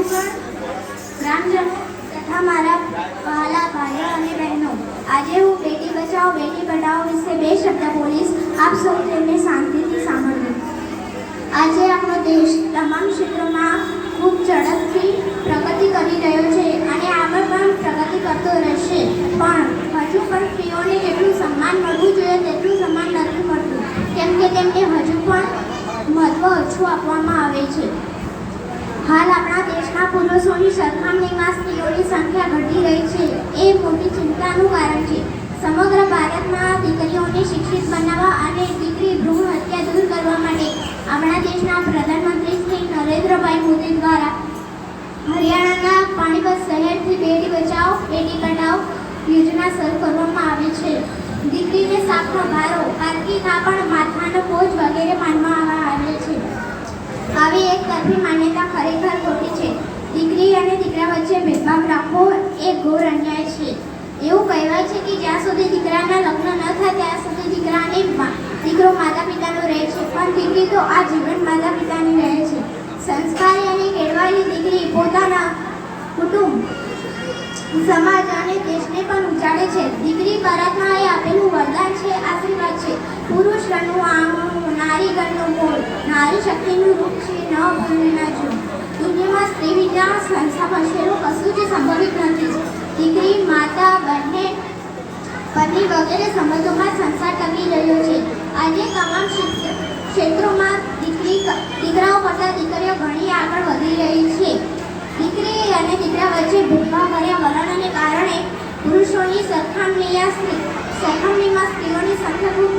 ગ્રામજનો તથા મારા વહાલા ભાઈઓ અને બહેનો, આજે હું બેટી બચાવો બેટી પઢાઓ વિશે બે શબ્દ બોલીશ. આપ સૌ તેમને શાંતિથી સાંભળજો. આજે આપણો દેશ તમામ ક્ષેત્રોમાં ખૂબ ઝડપથી પ્રગતિ કરી રહ્યો છે અને આગળ પણ પ્રગતિ કરતો રહેશે. પણ હજુ પણ સ્ત્રીઓને જેટલું સન્માન મળવું જોઈએ તેટલું સન્માન નથી મળતું, કેમ કે તેમને હજુ પણ મહત્વ ઓછું આપવામાં આવે છે. હાલ આપણા દેશના પુરુષોની સરખામણીમાં સ્ત્રીઓની સંખ્યા ઘટી રહી છે. એ મોટી ચિંતાનું કારણ છે. સમગ્ર ભારતમાં દીકરીઓને શિક્ષિત બનાવવા અને દીકરી ભ્રૂણ હત્યા દૂર કરવા માટે આપણા દેશના પ્રધાનમંત્રી શ્રી નરેન્દ્રભાઈ મોદી દ્વારા હરિયાણાના પાણીપત શહેરથી બેટી બચાવો બેટી પઢાઓ યોજના શરૂ કરવામાં આવી છે. દીકરીને સાપનો ભારો, કારકિર્દી પણ માથાનો બોજ વગેરે માનવામાં આવે છે. આવી એક તરફી માન્યતા ખરેખર ખોટી છે. દીકરી અને દીકરા વચ્ચે ભેદભાવ રાખવો એ ઘોર અન્યાય છે. એવું કહેવાય છે કે જ્યાં સુધી દીકરાના લગ્ન ન થાય ત્યાં સુધી દીકરો માતા પિતાનો રહે છે, પણ દીકરી તો આ જીવન માતા પિતાની રહે છે. સંસ્કારી અને કેળવાયેલી દીકરી પોતાના કુટુંબ, સમાજ અને દેશને પણ ઉજાડે છે. દીકરી પરમાત્માએ આપેલું વરદાન છે, આશીર્વાદ છે. પુરુષ ગણનું આંગણું, નારી ગણનું મૂળ, નારી શક્તિનું રૂપ છે, ન ભૂલી ના જો. દુનિયામાં સ્ત્રી વિના સંસાર બસેલું કશું જ સંભવિત નથી. દીકરી, માતા, બહેન, પત્ની વગેરે સંબંધોમાં સંસાર ટકી રહ્યો છે. આજે તમામ ક્ષેત્રોમાં દીકરાઓ કરતાં દીકરીઓ ઘણી આગળ વધી રહી છે. દીકરી અને દીકરા વચ્ચે ભેદભાવ કર્યા વલણને કારણે પુરુષોની સરખામણીમાં સ્ત્રીઓની સંખ્યા ખૂબ